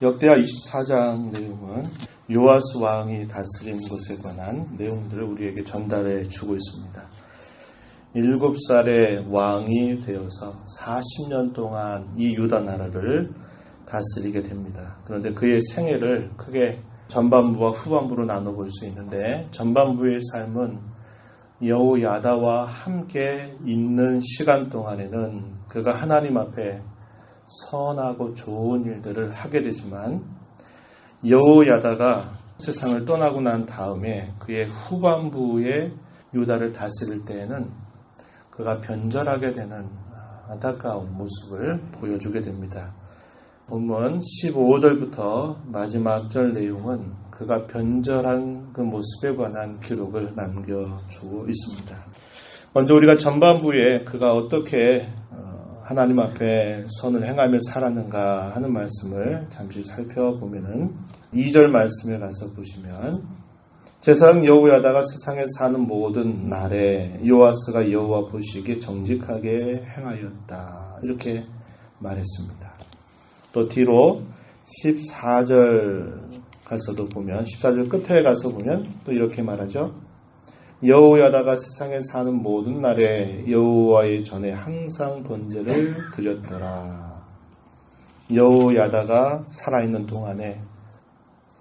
역대하 24장 내용은 요아스 왕이 다스린 것에 관한 내용들을 우리에게 전달해 주고 있습니다. 7살의 왕이 되어서 40년 동안 이 유다 나라를 다스리게 됩니다. 그런데 그의 생애를 크게 전반부와 후반부로 나눠볼 수 있는데, 전반부의 삶은 여호야다와 함께 있는 시간 동안에는 그가 하나님 앞에 선하고 좋은 일들을 하게 되지만, 여호야다가 세상을 떠나고 난 다음에 그의 후반부에 유다를 다스릴 때에는 그가 변절하게 되는 안타까운 모습을 보여주게 됩니다. 본문 15절부터 마지막 절 내용은 그가 변절한 그 모습에 관한 기록을 남겨주고 있습니다. 먼저 우리가 전반부에 그가 어떻게 하나님 앞에 선을 행하며 살았는가 하는 말씀을 잠시 살펴보면은 2절 말씀에 가서 보시면, 제사장 여호야다가 세상에 사는 모든 날에 요아스가 여호와 보시기에 정직하게 행하였다, 이렇게 말했습니다. 또 뒤로 14절 가서도 보면, 14절 끝에 가서 보면 또 이렇게 말하죠. 여호야다가 세상에 사는 모든 날에 여호와의 전에 항상 번제를 드렸더라. 여호야다가 살아있는 동안에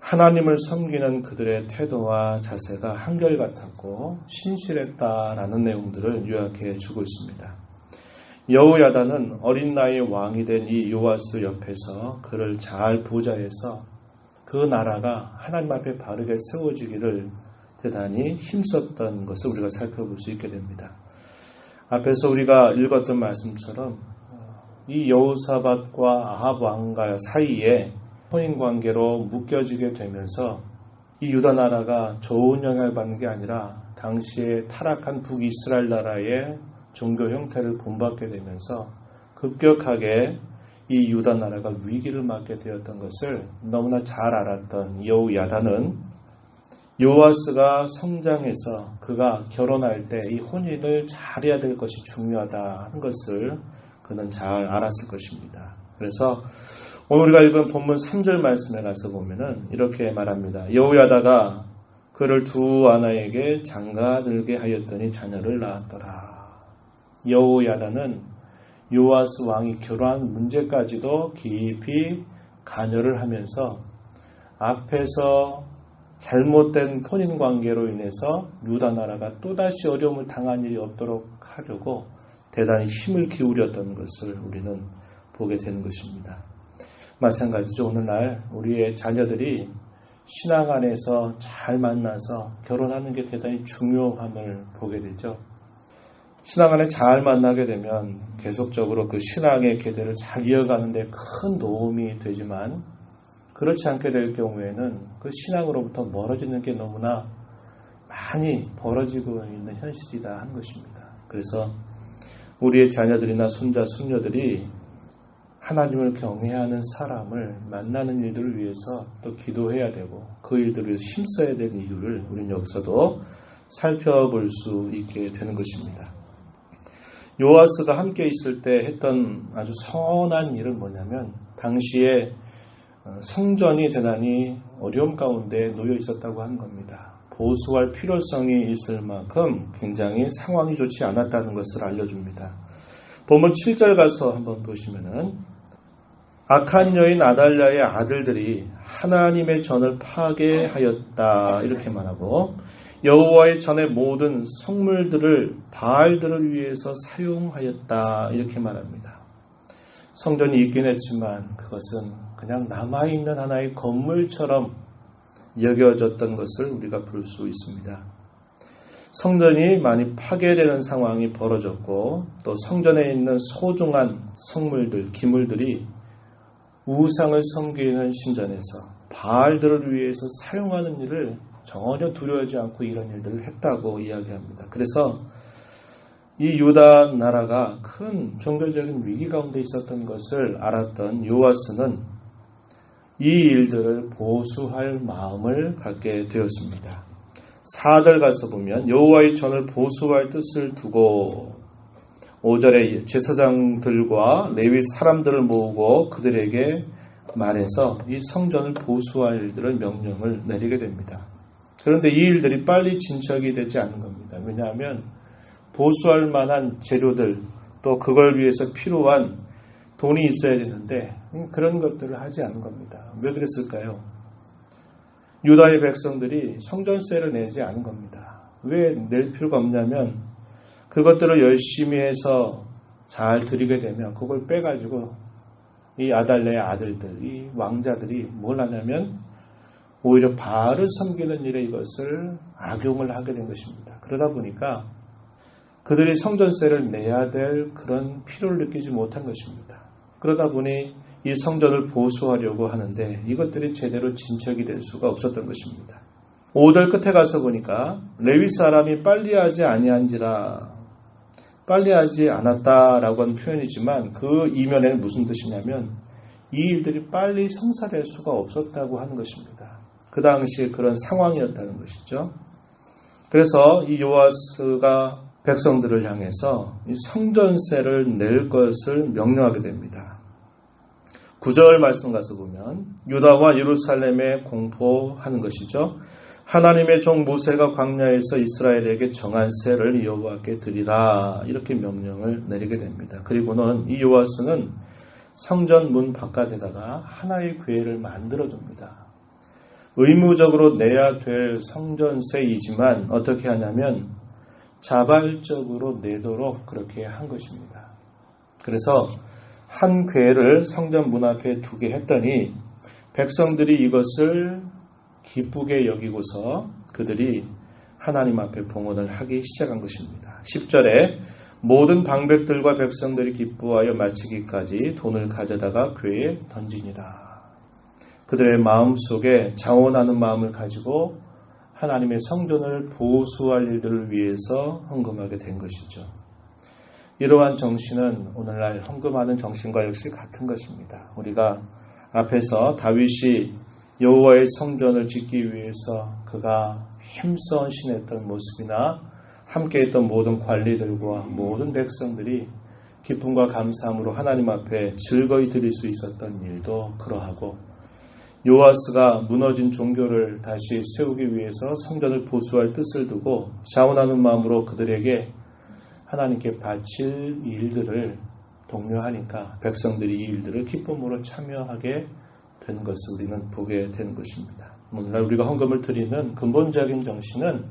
하나님을 섬기는 그들의 태도와 자세가 한결같았고 신실했다라는 내용들을 요약해 주고 있습니다. 여호야다는 어린 나이에 왕이 된 이 요아스 옆에서 그를 잘 보좌해서 그 나라가 하나님 앞에 바르게 세워지기를 대단히 힘썼던 것을 우리가 살펴볼 수 있게 됩니다. 앞에서 우리가 읽었던 말씀처럼 이 여호사밧과 아합 왕과 사이에 혼인관계로 묶여지게 되면서 이 유다 나라가 좋은 영향을 받는 게 아니라 당시에 타락한 북이스라엘 나라의 종교 형태를 본받게 되면서 급격하게 이 유다 나라가 위기를 맞게 되었던 것을 너무나 잘 알았던 여호야다는 요아스가 성장해서 그가 결혼할 때 이 혼인을 잘해야 될 것이 중요하다 하는 것을 그는 잘 알았을 것입니다. 그래서 오늘 우리가 읽은 본문 3절 말씀에 가서 보면은 이렇게 말합니다. 여호야다가 그를 두 아내에게 장가들게 하였더니 자녀를 낳았더라. 여호야다는 요아스 왕이 결혼한 문제까지도 깊이 관여를 하면서 앞에서 잘못된 혼인관계로 인해서 유다 나라가 또다시 어려움을 당한 일이 없도록 하려고 대단히 힘을 기울였던 것을 우리는 보게 되는 것입니다. 마찬가지죠. 오늘날 우리의 자녀들이 신앙 안에서 잘 만나서 결혼하는 게 대단히 중요함을 보게 되죠. 신앙 안에 잘 만나게 되면 계속적으로 그 신앙의 계대를 잘 이어가는 데 큰 도움이 되지만, 그렇지 않게 될 경우에는 그 신앙으로부터 멀어지는 게 너무나 많이 벌어지고 있는 현실이다 하는 것입니다. 그래서 우리의 자녀들이나 손자, 손녀들이 하나님을 경외하는 사람을 만나는 일들을 위해서 또 기도해야 되고 그 일들을 위해서 힘써야 되는 이유를 우리는 여기서도 살펴볼 수 있게 되는 것입니다. 요아스가 함께 있을 때 했던 아주 선한 일은 뭐냐면, 당시에 성전이 대단히 어려움 가운데 놓여 있었다고 하는 겁니다. 보수할 필요성이 있을 만큼 굉장히 상황이 좋지 않았다는 것을 알려줍니다. 본문 7절 가서 한번 보시면은, 악한 여인 아달랴의 아들들이 하나님의 전을 파괴하였다, 이렇게 말하고, 여호와의 전의 모든 성물들을 바알들을 위해서 사용하였다, 이렇게 말합니다. 성전이 있긴 했지만 그것은 그냥 남아있는 하나의 건물처럼 여겨졌던 것을 우리가 볼 수 있습니다. 성전이 많이 파괴되는 상황이 벌어졌고, 또 성전에 있는 소중한 성물들, 기물들이 우상을 섬기는 신전에서 바알들을 위해서 사용하는 일을 전혀 두려워하지 않고 이런 일들을 했다고 이야기합니다. 그래서 이 유다 나라가 큰 종교적인 위기 가운데 있었던 것을 알았던 요아스는 이 일들을 보수할 마음을 갖게 되었습니다. 4절 가서 보면, 여호와의 전을 보수할 뜻을 두고 5절에 제사장들과 레위 사람들을 모으고 그들에게 말해서 이 성전을 보수할 일들을 명령을 내리게 됩니다. 그런데 이 일들이 빨리 진척이 되지 않는 겁니다. 왜냐하면 보수할 만한 재료들 또 그걸 위해서 필요한 돈이 있어야 되는데 그런 것들을 하지 않은 겁니다. 왜 그랬을까요? 유다의 백성들이 성전세를 내지 않은 겁니다. 왜 낼 필요가 없냐면 그것들을 열심히 해서 잘 드리게 되면 그걸 빼가지고 이 아달랴의 아들들, 이 왕자들이 뭘 하냐면 오히려 바알을 섬기는 일에 이것을 악용을 하게 된 것입니다. 그러다 보니까 그들이 성전세를 내야 될 그런 필요를 느끼지 못한 것입니다. 그러다 보니 이 성전을 보수하려고 하는데 이것들이 제대로 진척이 될 수가 없었던 것입니다. 5절 끝에 가서 보니까 레위 사람이 빨리 하지 아니한지라, 빨리 하지 않았다라고 하는 표현이지만 그 이면에는 무슨 뜻이냐면 이 일들이 빨리 성사될 수가 없었다고 하는 것입니다. 그 당시에 그런 상황이었다는 것이죠. 그래서 이 요아스가 백성들을 향해서 이 성전세를 낼 것을 명령하게 됩니다. 9절 말씀 가서 보면 유다와 예루살렘에 공포하는 것이죠. 하나님의 종 모세가 광야에서 이스라엘에게 정한 세를 여호와께 드리라 이렇게 명령을 내리게 됩니다. 그리고는 이 요아스는 성전 문 바깥에다가 하나의 궤를 만들어줍니다. 의무적으로 내야 될 성전세이지만 어떻게 하냐면 자발적으로 내도록 그렇게 한 것입니다. 그래서 한 궤를 성전 문 앞에 두게 했더니 백성들이 이것을 기쁘게 여기고서 그들이 하나님 앞에 봉헌을 하기 시작한 것입니다. 10절에 모든 방백들과 백성들이 기뻐하여 마치기까지 돈을 가져다가 궤에 던지니라. 그들의 마음속에 자원하는 마음을 가지고 하나님의 성전을 보수할 일들을 위해서 헌금하게 된 것이죠. 이러한 정신은 오늘날 헌금하는 정신과 역시 같은 것입니다. 우리가 앞에서 다윗이 여호와의 성전을 짓기 위해서 그가 힘써 헌신했던 모습이나 함께했던 모든 관리들과 모든 백성들이 기쁨과 감사함으로 하나님 앞에 즐거이 드릴 수 있었던 일도 그러하고 요아스가 무너진 종교를 다시 세우기 위해서 성전을 보수할 뜻을 두고 자원하는 마음으로 그들에게 하나님께 바칠 일들을 독려하니까 백성들이 이 일들을 기쁨으로 참여하게 된 것을 우리는 보게 되는 것입니다. 오늘날 우리가 헌금을 드리는 근본적인 정신은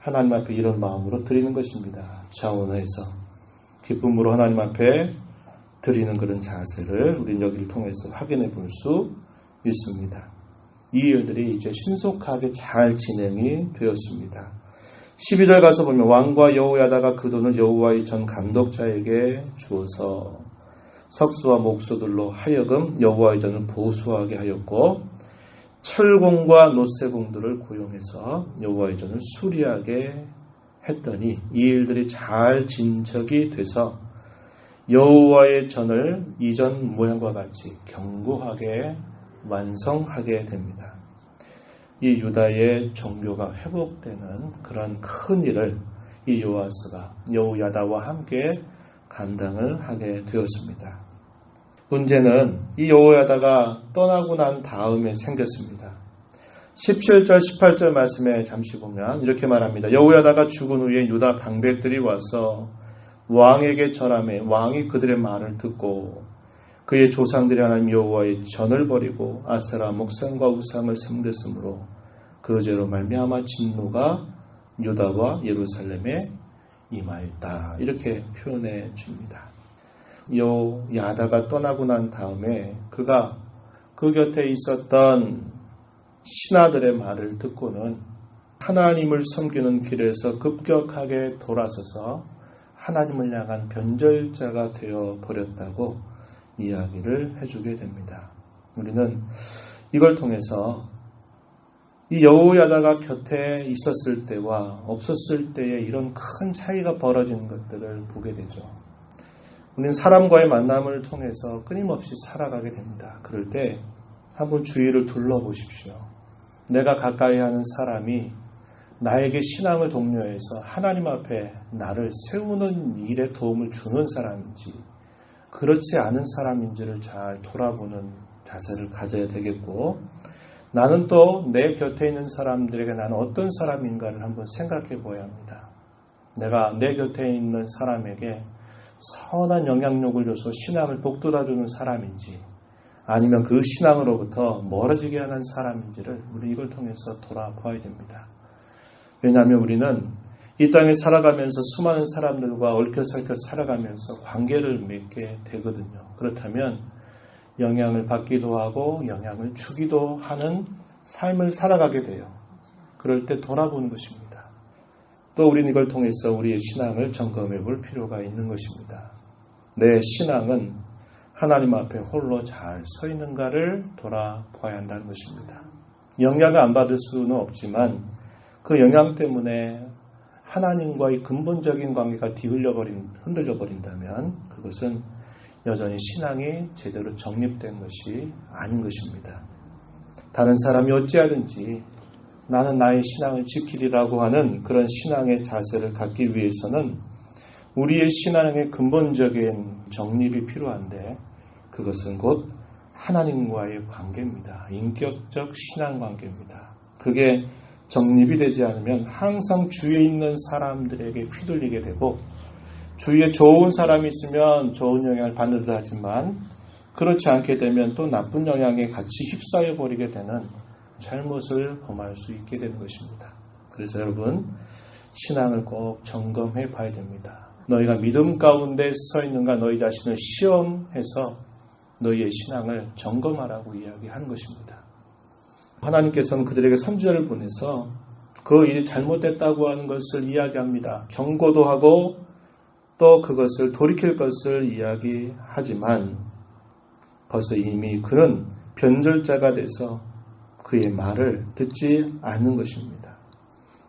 하나님 앞에 이런 마음으로 드리는 것입니다. 자원해서 기쁨으로 하나님 앞에 드리는 그런 자세를 우리는 여기를 통해서 확인해 볼 수 있습니다. 이 일들이 이제 신속하게 잘 진행이 되었습니다. 12절 가서 보면 왕과 여호야다가 그 돈을 여호와의 전 감독자에게 주어서 석수와 목수들로 하여금 여호와의 전을 보수하게 하였고 철공과 노쇠공들을 고용해서 여호와의 전을 수리하게 했더니 이 일들이 잘 진척이 돼서 여호와의 전을 이전 모양과 같이 견고하게 완성하게 됩니다. 이 유다의 종교가 회복되는 그런 큰 일을 이 요아스가 여호야다와 함께 감당을 하게 되었습니다. 문제는 이 여호야다가 떠나고 난 다음에 생겼습니다. 17절 18절 말씀에 잠시 보면 이렇게 말합니다. 여호야다가 죽은 후에 유다 방백들이 와서 왕에게 절하매 왕이 그들의 말을 듣고 그의 조상들이 하나님 여호와의 전을 버리고 아세라 목상과 우상을 섬겼으므로 그 죄로 말미암아 진노가 유다와 예루살렘에 임하였다. 이렇게 표현해 줍니다. 여호야다가 떠나고 난 다음에 그가 그 곁에 있었던 신하들의 말을 듣고는 하나님을 섬기는 길에서 급격하게 돌아서서 하나님을 향한 변절자가 되어 버렸다고 이야기를 해주게 됩니다. 우리는 이걸 통해서 이 여호야다가 곁에 있었을 때와 없었을 때의 이런 큰 차이가 벌어지는 것들을 보게 되죠. 우리는 사람과의 만남을 통해서 끊임없이 살아가게 됩니다. 그럴 때 한번 주위를 둘러보십시오. 내가 가까이 하는 사람이 나에게 신앙을 독려해서 하나님 앞에 나를 세우는 일에 도움을 주는 사람인지 그렇지 않은 사람인지를 잘 돌아보는 자세를 가져야 되겠고, 나는 또 내 곁에 있는 사람들에게 나는 어떤 사람인가를 한번 생각해 보아야 합니다. 내가 내 곁에 있는 사람에게 선한 영향력을 줘서 신앙을 북돋아주는 사람인지, 아니면 그 신앙으로부터 멀어지게 하는 사람인지를 우리 이걸 통해서 돌아봐야 됩니다. 왜냐하면 우리는 이 땅에 살아가면서 수많은 사람들과 얽혀설켜 살아가면서 관계를 맺게 되거든요. 그렇다면 영향을 받기도 하고 영향을 주기도 하는 삶을 살아가게 돼요. 그럴 때 돌아보는 것입니다. 또 우리는 이걸 통해서 우리의 신앙을 점검해 볼 필요가 있는 것입니다. 내 신앙은 하나님 앞에 홀로 잘 서 있는가를 돌아봐야 한다는 것입니다. 영향을 안 받을 수는 없지만 그 영향 때문에 하나님과의 근본적인 관계가 흔들려 버린다면 그것은 여전히 신앙이 제대로 정립된 것이 아닌 것입니다. 다른 사람이 어찌하든지 나는 나의 신앙을 지키리라고 하는 그런 신앙의 자세를 갖기 위해서는 우리의 신앙의 근본적인 정립이 필요한데, 그것은 곧 하나님과의 관계입니다. 인격적 신앙 관계입니다. 그게 정립이 되지 않으면 항상 주위에 있는 사람들에게 휘둘리게 되고, 주위에 좋은 사람이 있으면 좋은 영향을 받는 듯 하지만 그렇지 않게 되면 또 나쁜 영향에 같이 휩싸여 버리게 되는 잘못을 범할 수 있게 되는 것입니다. 그래서 여러분, 신앙을 꼭 점검해 봐야 됩니다. 너희가 믿음 가운데 서 있는가 너희 자신을 시험해서 너희의 신앙을 점검하라고 이야기하는 것입니다. 하나님께서는 그들에게 선지자를 보내서 그 일이 잘못됐다고 하는 것을 이야기합니다. 경고도 하고 또 그것을 돌이킬 것을 이야기하지만 벌써 이미 그는 변절자가 돼서 그의 말을 듣지 않는 것입니다.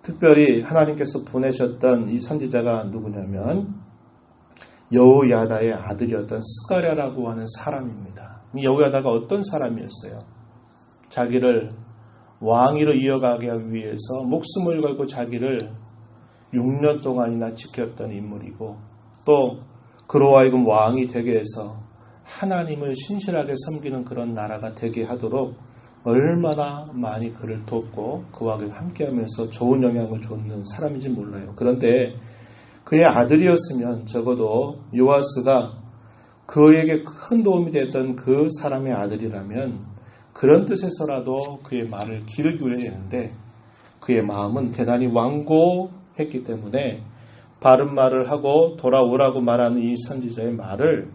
특별히 하나님께서 보내셨던 이 선지자가 누구냐면 여호야다의 아들이었던 스가랴라고 하는 사람입니다. 이 여호야다가 어떤 사람이었어요? 자기를 왕위로 이어가게 하기 위해서 목숨을 걸고 자기를 6년 동안이나 지켰던 인물이고, 또 그로 하여금 왕이 되게 해서 하나님을 신실하게 섬기는 그런 나라가 되게 하도록 얼마나 많이 그를 돕고 그와 함께하면서 좋은 영향을 줬는 사람인지 몰라요. 그런데 그의 아들이었으면 적어도 요아스가 그에게 큰 도움이 됐던 그 사람의 아들이라면 그런 뜻에서라도 그의 말을 귀를 기울여야 되는데, 그의 마음은 대단히 완고했기 때문에 바른 말을 하고 돌아오라고 말하는 이 선지자의 말을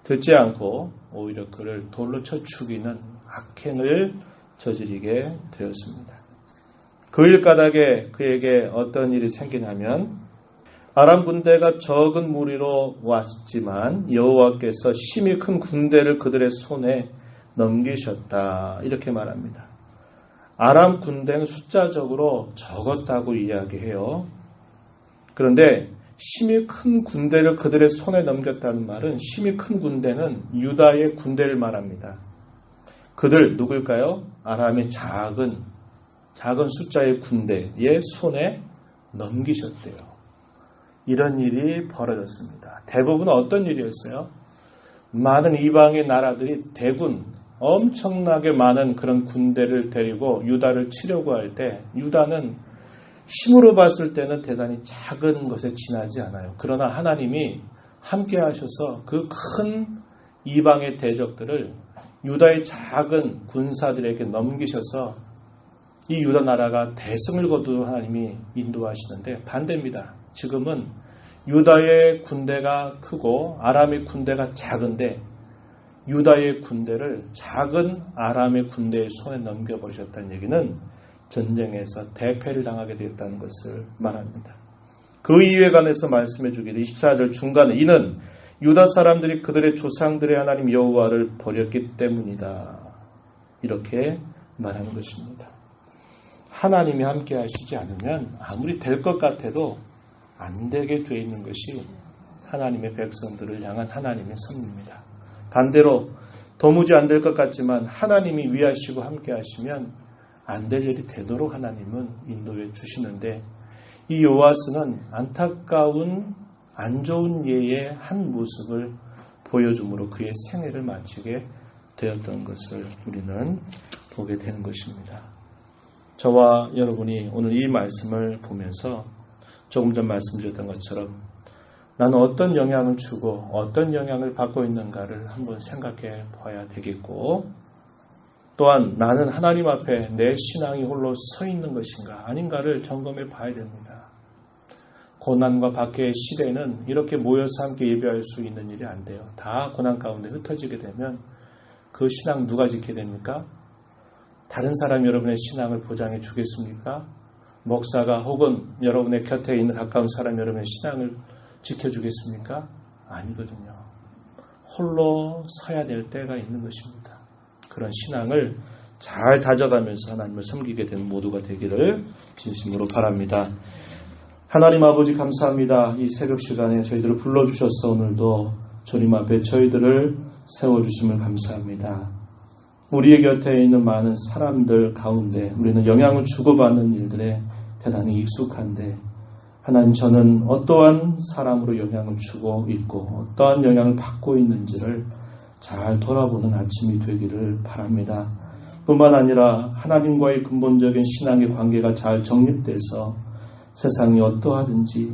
듣지 않고 오히려 그를 돌로 쳐 죽이는 악행을 저지르게 되었습니다. 그 일가닥에 그에게 어떤 일이 생기냐면, 아람 군대가 적은 무리로 왔지만 여호와께서 심히 큰 군대를 그들의 손에 넘기셨다, 이렇게 말합니다. 아람 군대는 숫자적으로 적었다고 이야기해요. 그런데 심히 큰 군대를 그들의 손에 넘겼다는 말은, 심히 큰 군대는 유다의 군대를 말합니다. 그들 누굴까요? 아람의 작은 숫자의 군대의 손에 넘기셨대요. 이런 일이 벌어졌습니다. 대부분 어떤 일이었어요? 많은 이방의 나라들이 대군, 엄청나게 많은 그런 군대를 데리고 유다를 치려고 할 때, 유다는 힘으로 봤을 때는 대단히 작은 것에 지나지 않아요. 그러나 하나님이 함께 하셔서 그 큰 이방의 대적들을 유다의 작은 군사들에게 넘기셔서 이 유다 나라가 대승을 거두어 하나님이 인도하시는데, 반대입니다. 지금은 유다의 군대가 크고 아람의 군대가 작은데 유다의 군대를 작은 아람의 군대의 손에 넘겨버리셨다는 얘기는 전쟁에서 대패를 당하게 되었다는 것을 말합니다. 그 이유에 관해서 말씀해 주기를 24절 중간에 이는 유다 사람들이 그들의 조상들의 하나님 여호와를 버렸기 때문이다, 이렇게 말하는 것입니다. 하나님이 함께 하시지 않으면 아무리 될 것 같아도 안 되게 되어 있는 것이 하나님의 백성들을 향한 하나님의 섭리입니다. 반대로 도무지 안 될 것 같지만 하나님이 위하시고 함께 하시면 안 될 일이 되도록 하나님은 인도해 주시는데, 이 요아스는 안타까운 안 좋은 예의 한 모습을 보여줌으로 그의 생애를 마치게 되었던 것을 우리는 보게 되는 것입니다. 저와 여러분이 오늘 이 말씀을 보면서 조금 전 말씀드렸던 것처럼 나는 어떤 영향을 주고 어떤 영향을 받고 있는가를 한번 생각해 봐야 되겠고, 또한 나는 하나님 앞에 내 신앙이 홀로 서 있는 것인가 아닌가를 점검해 봐야 됩니다. 고난과 박해의 시대에는 이렇게 모여서 함께 예배할 수 있는 일이 안 돼요. 다 고난 가운데 흩어지게 되면 그 신앙 누가 지키게 됩니까? 다른 사람이 여러분의 신앙을 보장해 주겠습니까? 목사가 혹은 여러분의 곁에 있는 가까운 사람이 여러분의 신앙을 지켜주겠습니까? 아니거든요. 홀로 서야 될 때가 있는 것입니다. 그런 신앙을 잘 다져가면서 하나님을 섬기게 되는 모두가 되기를 진심으로 바랍니다. 하나님 아버지 감사합니다. 이 새벽 시간에 저희들을 불러주셔서 오늘도 주님 앞에 저희들을 세워주심을 감사합니다. 우리의 곁에 있는 많은 사람들 가운데 우리는 영향을 주고받는 일들에 대단히 익숙한데, 하나님, 저는 어떠한 사람으로 영향을 주고 있고 어떠한 영향을 받고 있는지를 잘 돌아보는 아침이 되기를 바랍니다. 뿐만 아니라 하나님과의 근본적인 신앙의 관계가 잘 정립돼서 세상이 어떠하든지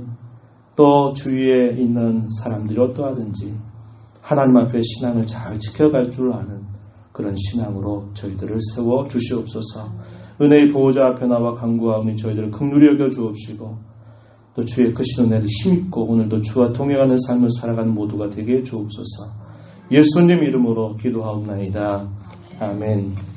또 주위에 있는 사람들이 어떠하든지 하나님 앞에 신앙을 잘 지켜갈 줄 아는 그런 신앙으로 저희들을 세워 주시옵소서. 은혜의 보호자 앞에 나와 간구하오니 저희들을 긍휼히 여겨 주옵시고 또 주의 크신 은혜를 힘입고 오늘도 주와 동행하는 삶을 살아가는 모두가 되게 해 주옵소서. 예수님 이름으로 기도하옵나이다. 아멘.